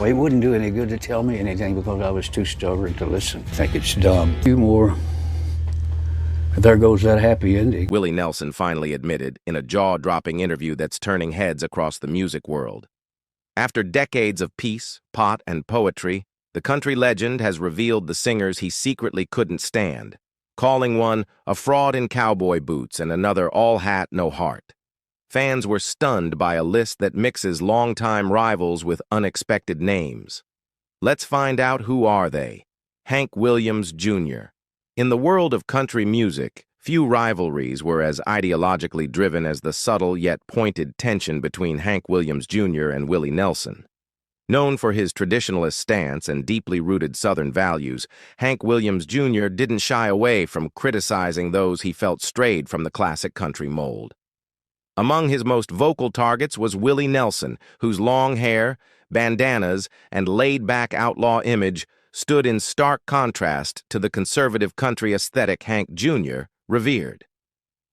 Well, it wouldn't do any good to tell me anything because I was too stubborn to listen. I think it's dumb. Few more. There goes that happy ending. Willie Nelson finally admitted in a jaw-dropping interview that's turning heads across the music world. After decades of peace, pot, and poetry, the country legend has revealed the singers he secretly couldn't stand, calling one a fraud in cowboy boots and another all hat, no heart. Fans were stunned by a list that mixes longtime rivals with unexpected names. Let's find out who are they. Hank Williams, Jr. In the world of country music, few rivalries were as ideologically driven as the subtle yet pointed tension between Hank Williams, Jr. and Willie Nelson. Known for his traditionalist stance and deeply rooted Southern values, Hank Williams, Jr. didn't shy away from criticizing those he felt strayed from the classic country mold. Among his most vocal targets was Willie Nelson, whose long hair, bandanas, and laid-back outlaw image stood in stark contrast to the conservative country aesthetic Hank Jr. revered.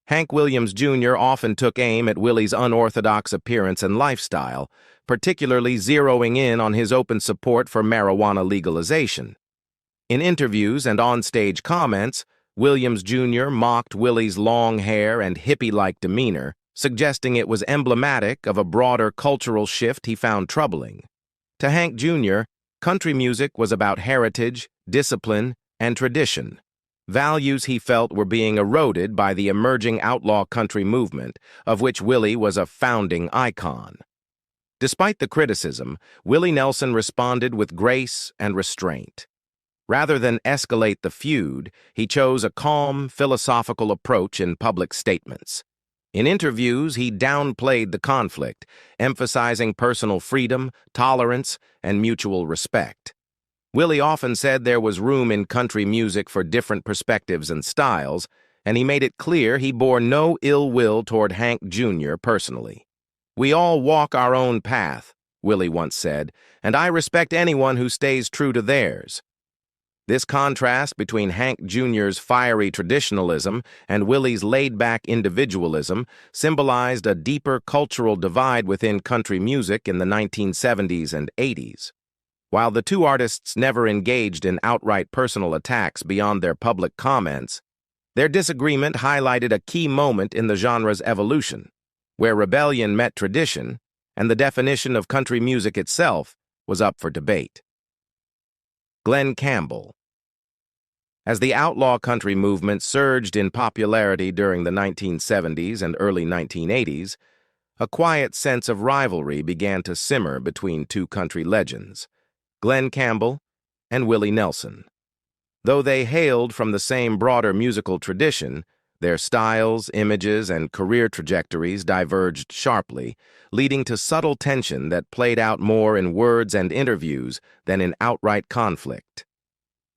Hank Williams Jr. often took aim at Willie's unorthodox appearance and lifestyle, particularly zeroing in on his open support for marijuana legalization. In interviews and on-stage comments, Williams Jr. mocked Willie's long hair and hippie-like demeanor, suggesting it was emblematic of a broader cultural shift he found troubling. To Hank Jr., country music was about heritage, discipline, and tradition, values he felt were being eroded by the emerging outlaw country movement, of which Willie was a founding icon. Despite the criticism, Willie Nelson responded with grace and restraint. Rather than escalate the feud, he chose a calm, philosophical approach in public statements. In interviews, he downplayed the conflict, emphasizing personal freedom, tolerance, and mutual respect. Willie often said there was room in country music for different perspectives and styles, and he made it clear he bore no ill will toward Hank Jr. personally. "We all walk our own path," Willie once said, "and I respect anyone who stays true to theirs." This contrast between Hank Jr.'s fiery traditionalism and Willie's laid-back individualism symbolized a deeper cultural divide within country music in the 1970s and 80s. While the two artists never engaged in outright personal attacks beyond their public comments, their disagreement highlighted a key moment in the genre's evolution, where rebellion met tradition, and the definition of country music itself was up for debate. Glen Campbell. As the outlaw country movement surged in popularity during the 1970s and early 1980s, a quiet sense of rivalry began to simmer between two country legends, Glen Campbell and Willie Nelson. Though they hailed from the same broader musical tradition, their styles, images, and career trajectories diverged sharply, leading to subtle tension that played out more in words and interviews than in outright conflict.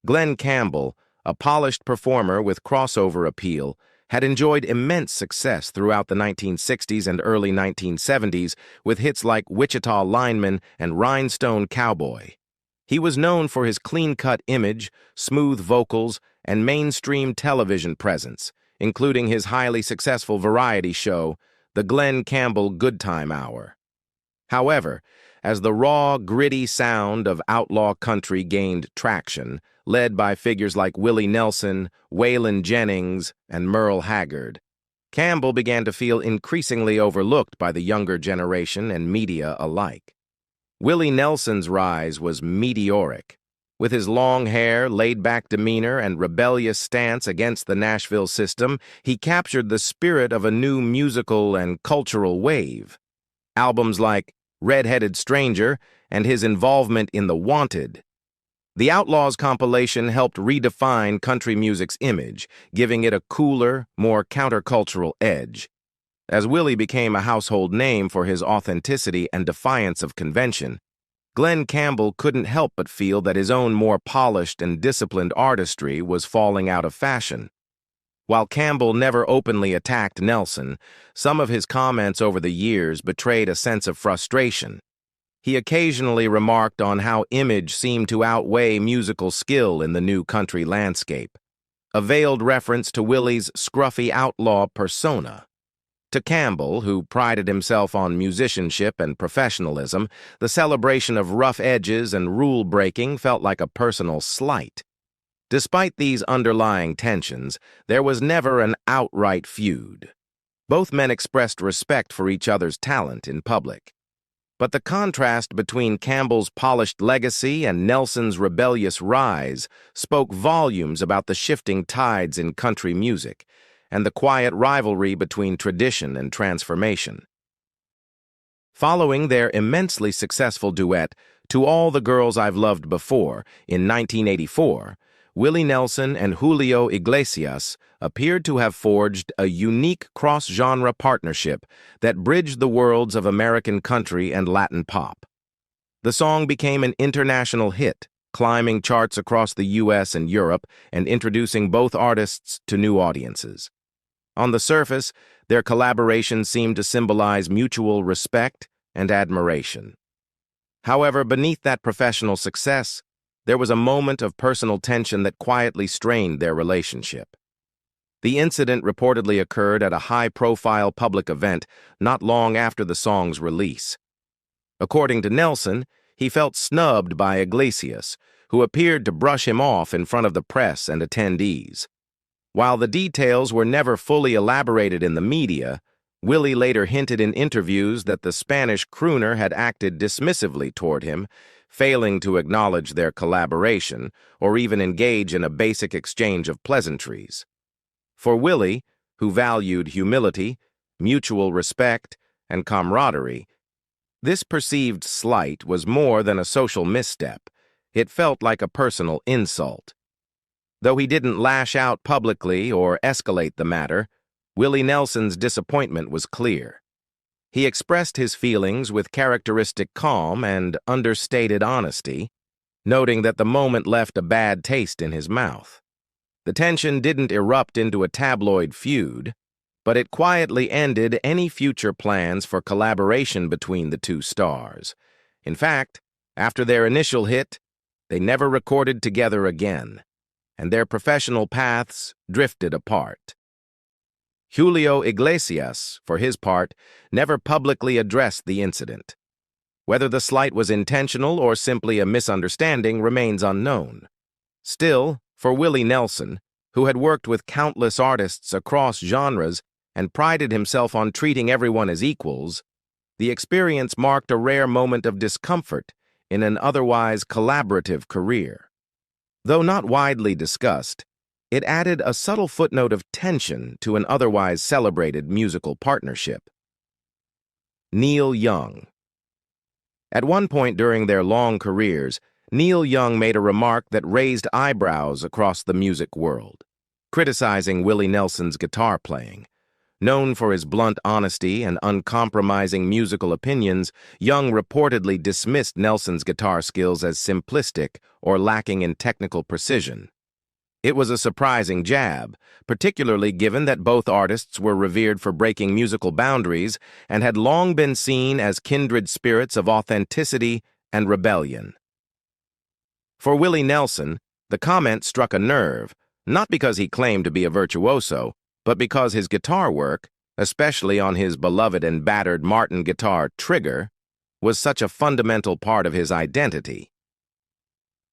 Glen Campbell, a polished performer with crossover appeal, had enjoyed immense success throughout the 1960s and early 1970s with hits like Wichita Lineman and Rhinestone Cowboy. He was known for his clean-cut image, smooth vocals, and mainstream television presence, including his highly successful variety show, The Glen Campbell Good Time Hour. However, as the raw, gritty sound of outlaw country gained traction, led by figures like Willie Nelson, Waylon Jennings, and Merle Haggard, Campbell began to feel increasingly overlooked by the younger generation and media alike. Willie Nelson's rise was meteoric. With his long hair, laid-back demeanor, and rebellious stance against the Nashville system, he captured the spirit of a new musical and cultural wave. Albums like Red-Headed Stranger and his involvement in The Wanted. The Outlaws compilation helped redefine country music's image, giving it a cooler, more countercultural edge. As Willie became a household name for his authenticity and defiance of convention, Glen Campbell couldn't help but feel that his own more polished and disciplined artistry was falling out of fashion. While Campbell never openly attacked Nelson, some of his comments over the years betrayed a sense of frustration. He occasionally remarked on how image seemed to outweigh musical skill in the new country landscape, a veiled reference to Willie's scruffy outlaw persona. To Campbell, who prided himself on musicianship and professionalism, the celebration of rough edges and rule-breaking felt like a personal slight. Despite these underlying tensions, there was never an outright feud. Both men expressed respect for each other's talent in public. But the contrast between Campbell's polished legacy and Nelson's rebellious rise spoke volumes about the shifting tides in country music and the quiet rivalry between tradition and transformation. Following their immensely successful duet, To All the Girls I've Loved Before, in 1984, Willie Nelson and Julio Iglesias appeared to have forged a unique cross-genre partnership that bridged the worlds of American country and Latin pop. The song became an international hit, climbing charts across the U.S. and Europe and introducing both artists to new audiences. On the surface, their collaboration seemed to symbolize mutual respect and admiration. However, beneath that professional success, there was a moment of personal tension that quietly strained their relationship. The incident reportedly occurred at a high-profile public event not long after the song's release. According to Nelson, he felt snubbed by Iglesias, who appeared to brush him off in front of the press and attendees. While the details were never fully elaborated in the media, Willie later hinted in interviews that the Spanish crooner had acted dismissively toward him, failing to acknowledge their collaboration or even engage in a basic exchange of pleasantries. For Willie, who valued humility, mutual respect, and camaraderie, this perceived slight was more than a social misstep. It felt like a personal insult. Though he didn't lash out publicly or escalate the matter, Willie Nelson's disappointment was clear. He expressed his feelings with characteristic calm and understated honesty, noting that the moment left a bad taste in his mouth. The tension didn't erupt into a tabloid feud, but it quietly ended any future plans for collaboration between the two stars. In fact, after their initial hit, they never recorded together again, and their professional paths drifted apart. Julio Iglesias, for his part, never publicly addressed the incident. Whether the slight was intentional or simply a misunderstanding remains unknown. Still, for Willie Nelson, who had worked with countless artists across genres and prided himself on treating everyone as equals, the experience marked a rare moment of discomfort in an otherwise collaborative career. Though not widely discussed, it added a subtle footnote of tension to an otherwise celebrated musical partnership. Neil Young. At one point during their long careers, Neil Young made a remark that raised eyebrows across the music world, criticizing Willie Nelson's guitar playing. Known for his blunt honesty and uncompromising musical opinions, Young reportedly dismissed Nelson's guitar skills as simplistic or lacking in technical precision. It was a surprising jab, particularly given that both artists were revered for breaking musical boundaries and had long been seen as kindred spirits of authenticity and rebellion. For Willie Nelson, the comment struck a nerve, not because he claimed to be a virtuoso, but because his guitar work, especially on his beloved and battered Martin guitar Trigger, was such a fundamental part of his identity.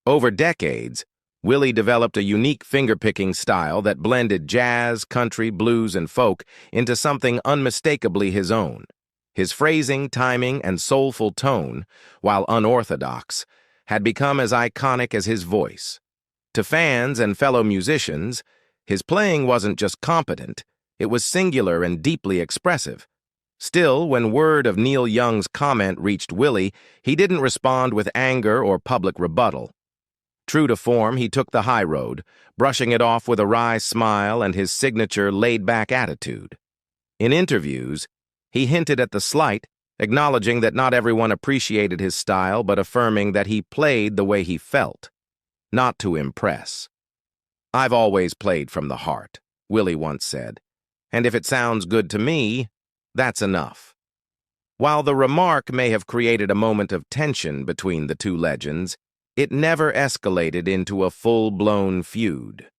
Over decades, Willie developed a unique finger-picking style that blended jazz, country, blues, and folk into something unmistakably his own. His phrasing, timing, and soulful tone, while unorthodox, had become as iconic as his voice. To fans and fellow musicians, his playing wasn't just competent, it was singular and deeply expressive. Still, when word of Neil Young's comment reached Willie, he didn't respond with anger or public rebuttal. True to form, he took the high road, brushing it off with a wry smile and his signature laid-back attitude. In interviews, he hinted at the slight, acknowledging that not everyone appreciated his style but affirming that he played the way he felt, not to impress. "I've always played from the heart," Willie once said, "and if it sounds good to me, that's enough." While the remark may have created a moment of tension between the two legends, it never escalated into a full-blown feud.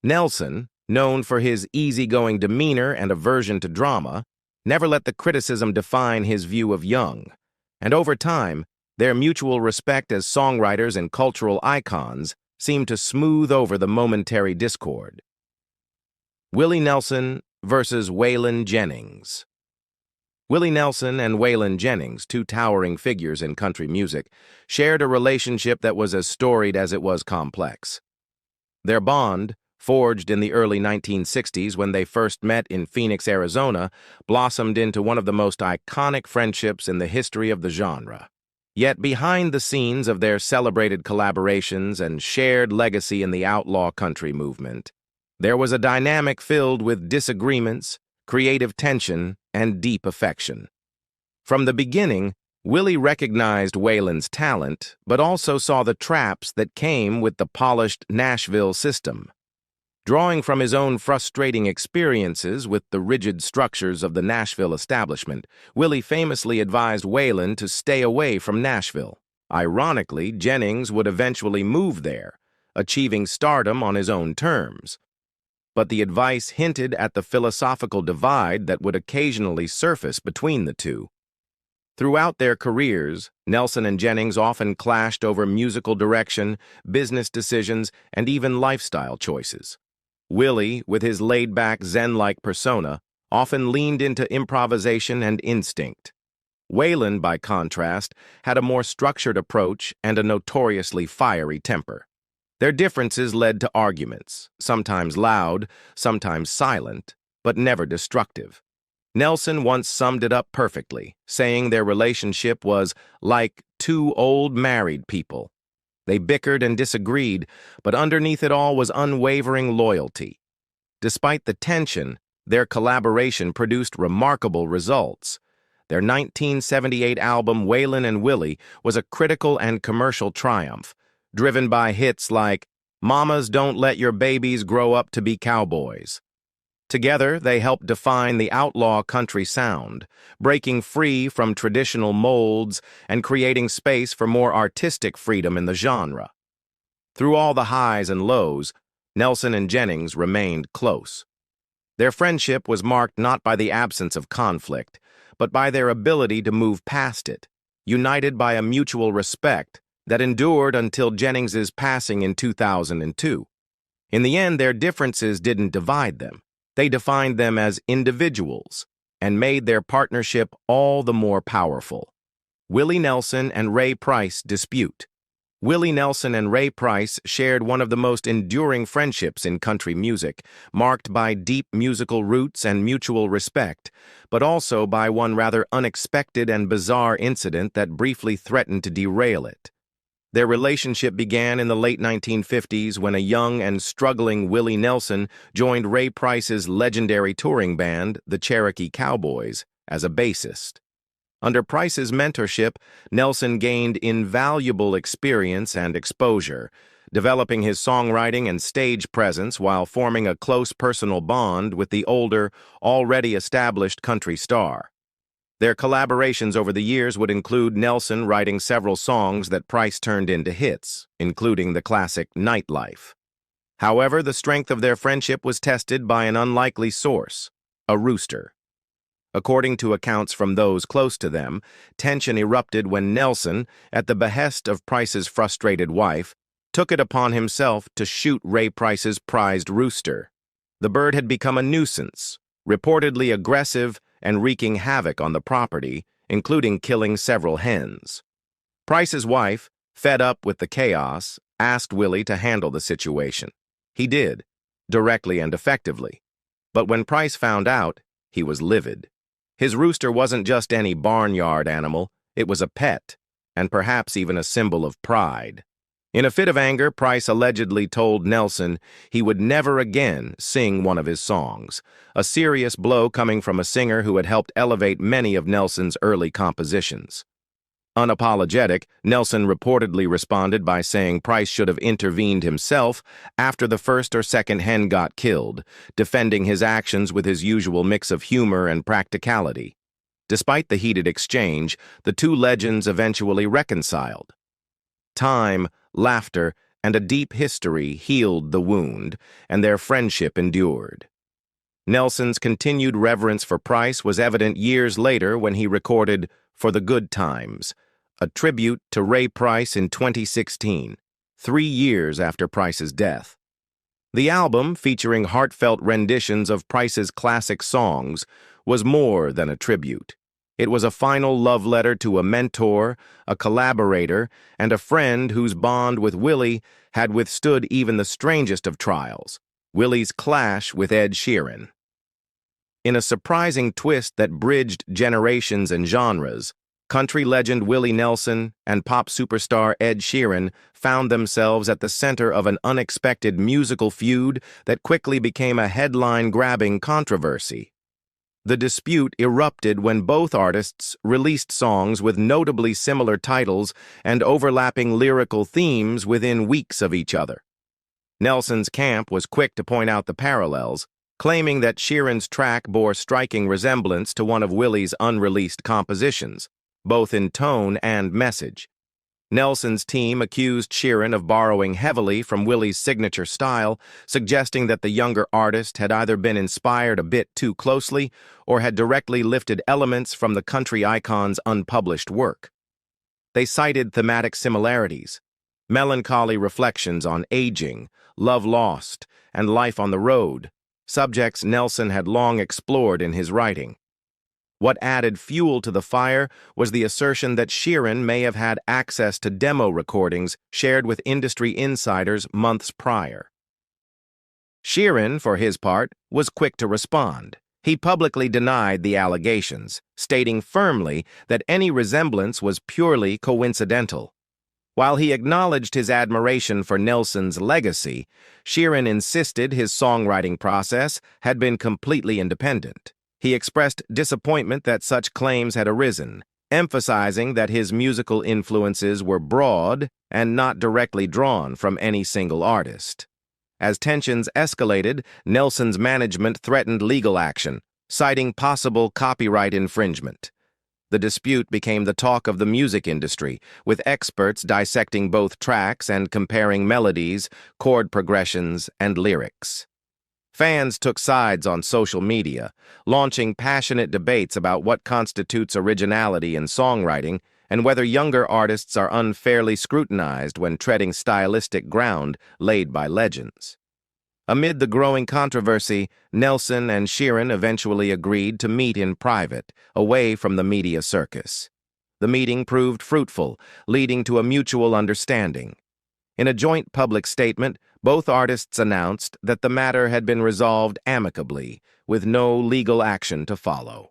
Nelson, known for his easygoing demeanor and aversion to drama, never let the criticism define his view of Young, and over time, their mutual respect as songwriters and cultural icons seemed to smooth over the momentary discord. Willie Nelson versus Waylon Jennings. Willie Nelson and Waylon Jennings, two towering figures in country music, shared a relationship that was as storied as it was complex. Their bond, forged in the early 1960s when they first met in Phoenix, Arizona, blossomed into one of the most iconic friendships in the history of the genre. Yet behind the scenes of their celebrated collaborations and shared legacy in the outlaw country movement, there was a dynamic filled with disagreements, creative tension, and deep affection. From the beginning, Willie recognized Waylon's talent, but also saw the traps that came with the polished Nashville system. Drawing from his own frustrating experiences with the rigid structures of the Nashville establishment, Willie famously advised Waylon to stay away from Nashville. Ironically, Jennings would eventually move there, achieving stardom on his own terms. But the advice hinted at the philosophical divide that would occasionally surface between the two. Throughout their careers, Nelson and Jennings often clashed over musical direction, business decisions, and even lifestyle choices. Willie, with his laid-back Zen-like persona, often leaned into improvisation and instinct. Waylon, by contrast, had a more structured approach and a notoriously fiery temper. Their differences led to arguments, sometimes loud, sometimes silent, but never destructive. Nelson once summed it up perfectly, saying their relationship was like two old married people. They bickered and disagreed, but underneath it all was unwavering loyalty. Despite the tension, their collaboration produced remarkable results. Their 1978 album Waylon and Willie was a critical and commercial triumph, driven by hits like Mamas Don't Let Your Babies Grow Up to Be Cowboys. Together, they helped define the outlaw country sound, breaking free from traditional molds and creating space for more artistic freedom in the genre. Through all the highs and lows, Nelson and Jennings remained close. Their friendship was marked not by the absence of conflict, but by their ability to move past it, united by a mutual respect that endured until Jennings's passing in 2002. In the end, their differences didn't divide them. They defined them as individuals and made their partnership all the more powerful. Willie Nelson and Ray Price dispute. Willie Nelson and Ray Price shared one of the most enduring friendships in country music, marked by deep musical roots and mutual respect, but also by one rather unexpected and bizarre incident that briefly threatened to derail it. Their relationship began in the late 1950s when a young and struggling Willie Nelson joined Ray Price's legendary touring band, the Cherokee Cowboys, as a bassist. Under Price's mentorship, Nelson gained invaluable experience and exposure, developing his songwriting and stage presence while forming a close personal bond with the older, already established country star. Their collaborations over the years would include Nelson writing several songs that Price turned into hits, including the classic Nightlife. However, the strength of their friendship was tested by an unlikely source, a rooster. According to accounts from those close to them, tension erupted when Nelson, at the behest of Price's frustrated wife, took it upon himself to shoot Ray Price's prized rooster. The bird had become a nuisance, reportedly aggressive and wreaking havoc on the property, including killing several hens. Price's wife, fed up with the chaos, asked Willie to handle the situation. He did, directly and effectively. But when Price found out, he was livid. His rooster wasn't just any barnyard animal, it was a pet, and perhaps even a symbol of pride. In a fit of anger, Price allegedly told Nelson he would never again sing one of his songs, a serious blow coming from a singer who had helped elevate many of Nelson's early compositions. Unapologetic, Nelson reportedly responded by saying Price should have intervened himself after the first or second hen got killed, defending his actions with his usual mix of humor and practicality. Despite the heated exchange, the two legends eventually reconciled. Time, laughter, and a deep history healed the wound, and their friendship endured. Nelson's continued reverence for Price was evident years later when he recorded For the Good Times, a tribute to Ray Price in 2016, 3 years after Price's death. The album, featuring heartfelt renditions of Price's classic songs, was more than a tribute. It was a final love letter to a mentor, a collaborator, and a friend whose bond with Willie had withstood even the strangest of trials, Willie's clash with Ed Sheeran. In a surprising twist that bridged generations and genres, country legend Willie Nelson and pop superstar Ed Sheeran found themselves at the center of an unexpected musical feud that quickly became a headline-grabbing controversy. The dispute erupted when both artists released songs with notably similar titles and overlapping lyrical themes within weeks of each other. Nelson's camp was quick to point out the parallels, claiming that Sheeran's track bore striking resemblance to one of Willie's unreleased compositions, both in tone and message. Nelson's team accused Sheeran of borrowing heavily from Willie's signature style, suggesting that the younger artist had either been inspired a bit too closely or had directly lifted elements from the country icon's unpublished work. They cited thematic similarities, melancholy reflections on aging, love lost, and life on the road, subjects Nelson had long explored in his writing. What added fuel to the fire was the assertion that Sheeran may have had access to demo recordings shared with industry insiders months prior. Sheeran, for his part, was quick to respond. He publicly denied the allegations, stating firmly that any resemblance was purely coincidental. While he acknowledged his admiration for Nelson's legacy, Sheeran insisted his songwriting process had been completely independent. He expressed disappointment that such claims had arisen, emphasizing that his musical influences were broad and not directly drawn from any single artist. As tensions escalated, Nelson's management threatened legal action, citing possible copyright infringement. The dispute became the talk of the music industry, with experts dissecting both tracks and comparing melodies, chord progressions, and lyrics. Fans took sides on social media, launching passionate debates about what constitutes originality in songwriting and whether younger artists are unfairly scrutinized when treading stylistic ground laid by legends. Amid the growing controversy, Nelson and Sheeran eventually agreed to meet in private, away from the media circus. The meeting proved fruitful, leading to a mutual understanding. In a joint public statement, both artists announced that the matter had been resolved amicably, with no legal action to follow.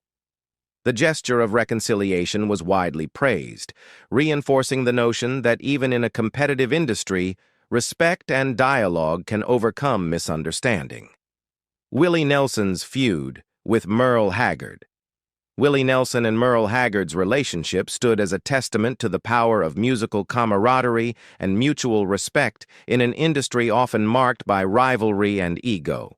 The gesture of reconciliation was widely praised, reinforcing the notion that even in a competitive industry, respect and dialogue can overcome misunderstanding. Willie Nelson's feud with Merle Haggard. Willie Nelson and Merle Haggard's relationship stood as a testament to the power of musical camaraderie and mutual respect in an industry often marked by rivalry and ego.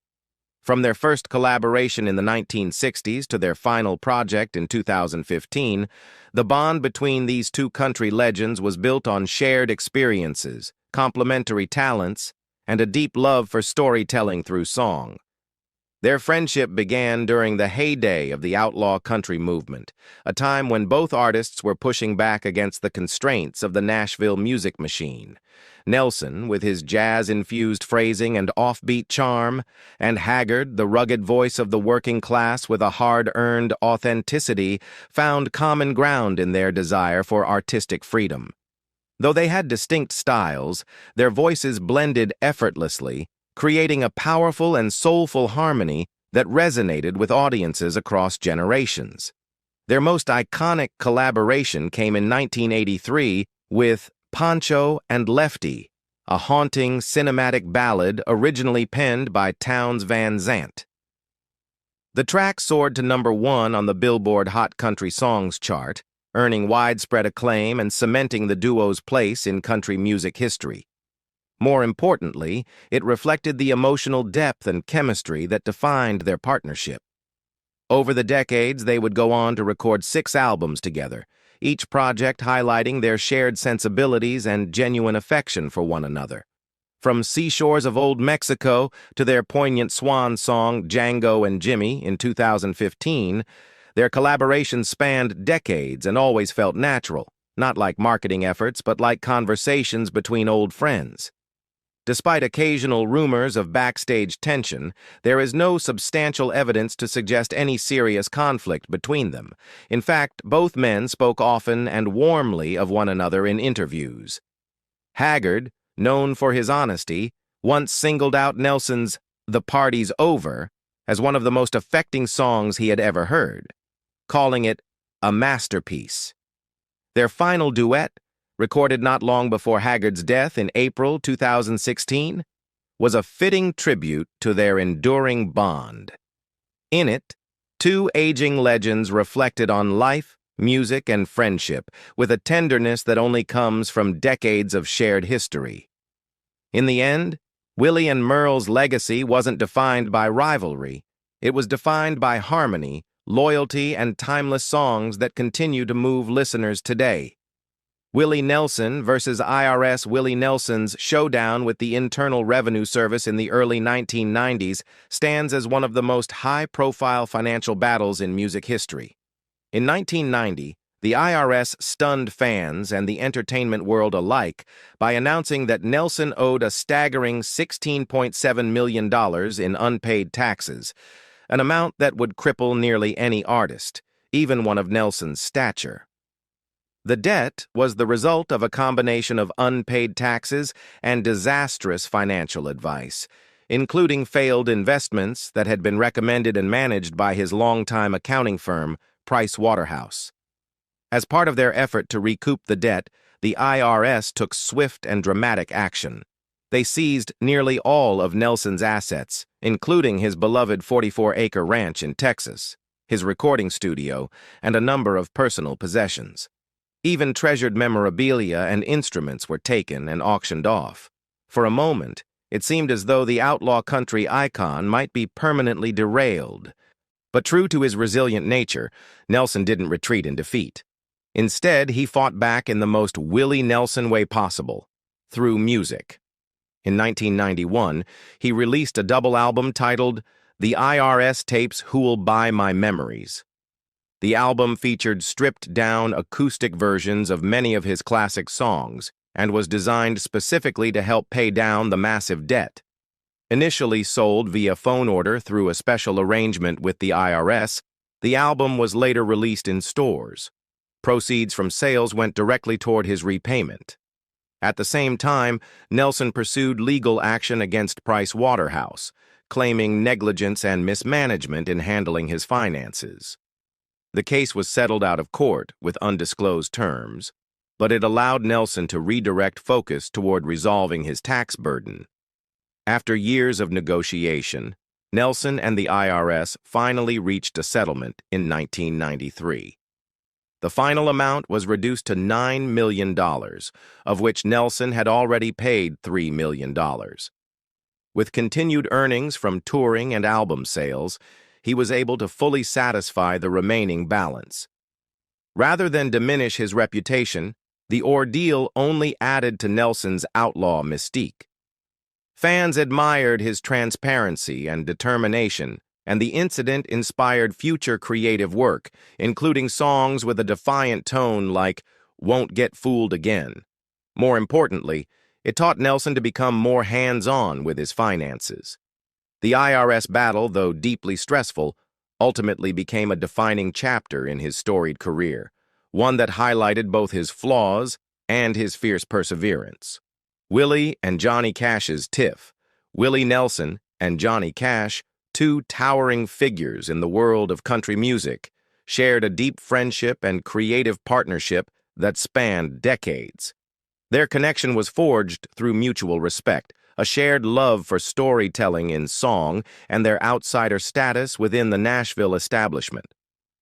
From their first collaboration in the 1960s to their final project in 2015, the bond between these two country legends was built on shared experiences, complementary talents, and a deep love for storytelling through song. Their friendship began during the heyday of the outlaw country movement, a time when both artists were pushing back against the constraints of the Nashville music machine. Nelson, with his jazz-infused phrasing and offbeat charm, and Haggard, the rugged voice of the working class with a hard-earned authenticity, found common ground in their desire for artistic freedom. Though they had distinct styles, their voices blended effortlessly, creating a powerful and soulful harmony that resonated with audiences across generations. Their most iconic collaboration came in 1983 with Pancho and Lefty, a haunting cinematic ballad originally penned by Townes Van Zandt. The track soared to #1 on the Billboard Hot Country Songs chart, earning widespread acclaim and cementing the duo's place in country music history. More importantly, it reflected the emotional depth and chemistry that defined their partnership. Over the decades, they would go on to record 6 albums together, each project highlighting their shared sensibilities and genuine affection for one another. From Seashores of Old Mexico to their poignant swan song Django and Jimmy in 2015, their collaboration spanned decades and always felt natural, not like marketing efforts but like conversations between old friends. Despite occasional rumors of backstage tension, there is no substantial evidence to suggest any serious conflict between them. In fact, both men spoke often and warmly of one another in interviews. Haggard, known for his honesty, once singled out Nelson's "The Party's Over" as one of the most affecting songs he had ever heard, calling it a masterpiece. Their final duet, recorded not long before Haggard's death in April 2016, was a fitting tribute to their enduring bond. In it, two aging legends reflected on life, music, and friendship with a tenderness that only comes from decades of shared history. In the end, Willie and Merle's legacy wasn't defined by rivalry. It was defined by harmony, loyalty, and timeless songs that continue to move listeners today. Willie Nelson versus IRS. Willie Nelson's showdown with the Internal Revenue Service in the early 1990s stands as one of the most high-profile financial battles in music history. In 1990, the IRS stunned fans and the entertainment world alike by announcing that Nelson owed a staggering $16.7 million in unpaid taxes, an amount that would cripple nearly any artist, even one of Nelson's stature. The debt was the result of a combination of unpaid taxes and disastrous financial advice, including failed investments that had been recommended and managed by his longtime accounting firm, Price Waterhouse. As part of their effort to recoup the debt, the IRS took swift and dramatic action. They seized nearly all of Nelson's assets, including his beloved 44-acre ranch in Texas, his recording studio, and a number of personal possessions. Even treasured memorabilia and instruments were taken and auctioned off. For a moment, it seemed as though the outlaw country icon might be permanently derailed. But true to his resilient nature, Nelson didn't retreat in defeat. Instead, he fought back in the most Willie Nelson way possible, through music. In 1991, he released a double album titled The IRS Tapes Who'll Buy My Memories. The album featured stripped-down acoustic versions of many of his classic songs and was designed specifically to help pay down the massive debt. Initially sold via phone order through a special arrangement with the IRS, the album was later released in stores. Proceeds from sales went directly toward his repayment. At the same time, Nelson pursued legal action against Price Waterhouse, claiming negligence and mismanagement in handling his finances. The case was settled out of court with undisclosed terms, but it allowed Nelson to redirect focus toward resolving his tax burden. After years of negotiation, Nelson and the IRS finally reached a settlement in 1993. The final amount was reduced to $9 million, of which Nelson had already paid $3 million. With continued earnings from touring and album sales, he was able to fully satisfy the remaining balance. Rather than diminish his reputation, the ordeal only added to Nelson's outlaw mystique. Fans admired his transparency and determination, and the incident inspired future creative work, including songs with a defiant tone like "Won't Get Fooled Again." More importantly, it taught Nelson to become more hands-on with his finances. The IRS battle, though deeply stressful, ultimately became a defining chapter in his storied career, one that highlighted both his flaws and his fierce perseverance. Willie and Johnny Cash's tiff. Willie Nelson and Johnny Cash, two towering figures in the world of country music, shared a deep friendship and creative partnership that spanned decades. Their connection was forged through mutual respect, a shared love for storytelling in song, and their outsider status within the Nashville establishment.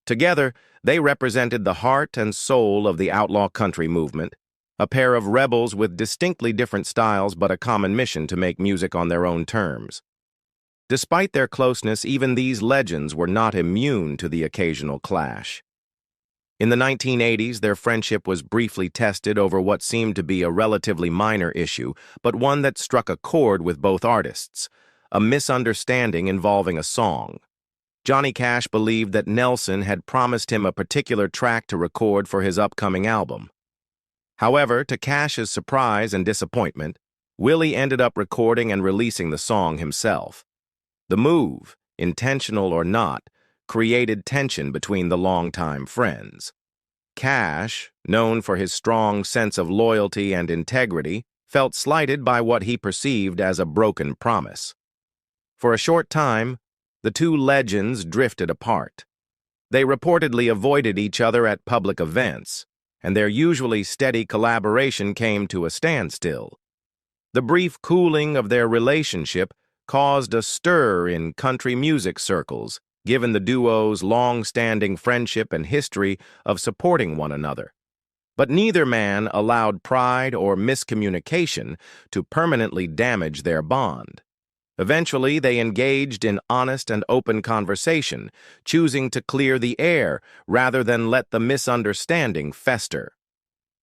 Together, they represented the heart and soul of the outlaw country movement, a pair of rebels with distinctly different styles but a common mission to make music on their own terms. Despite their closeness, even these legends were not immune to the occasional clash. In the 1980s, their friendship was briefly tested over what seemed to be a relatively minor issue, but one that struck a chord with both artists, a misunderstanding involving a song. Johnny Cash believed that Nelson had promised him a particular track to record for his upcoming album. However, to Cash's surprise and disappointment, Willie ended up recording and releasing the song himself. The move, intentional or not, created tension between the longtime friends. Cash, known for his strong sense of loyalty and integrity, felt slighted by what he perceived as a broken promise. For a short time, the two legends drifted apart. They reportedly avoided each other at public events, and their usually steady collaboration came to a standstill. The brief cooling of their relationship caused a stir in country music circles, given the duo's long-standing friendship and history of supporting one another. But neither man allowed pride or miscommunication to permanently damage their bond. Eventually, they engaged in honest and open conversation, choosing to clear the air rather than let the misunderstanding fester.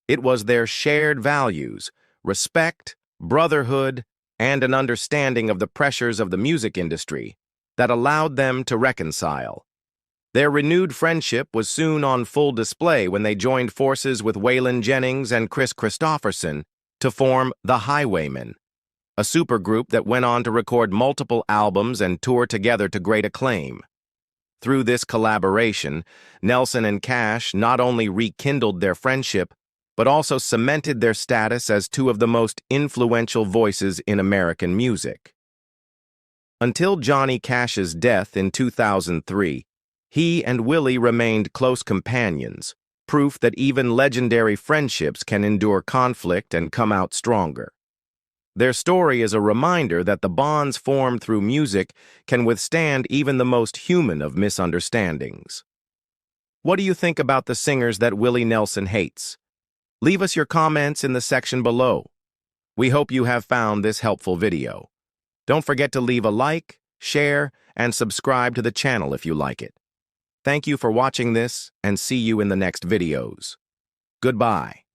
It was their shared values, respect, brotherhood, and an understanding of the pressures of the music industry that allowed them to reconcile. Their renewed friendship was soon on full display when they joined forces with Waylon Jennings and Chris Christopherson to form The Highwaymen, a supergroup that went on to record multiple albums and tour together to great acclaim. Through this collaboration, Nelson and Cash not only rekindled their friendship, but also cemented their status as two of the most influential voices in American music. Until Johnny Cash's death in 2003, he and Willie remained close companions, proof that even legendary friendships can endure conflict and come out stronger. Their story is a reminder that the bonds formed through music can withstand even the most human of misunderstandings. What do you think about the singers that Willie Nelson hates? Leave us your comments in the section below. We hope you have found this helpful video. Don't forget to leave a like, share, and subscribe to the channel if you like it. Thank you for watching this, and see you in the next videos. Goodbye.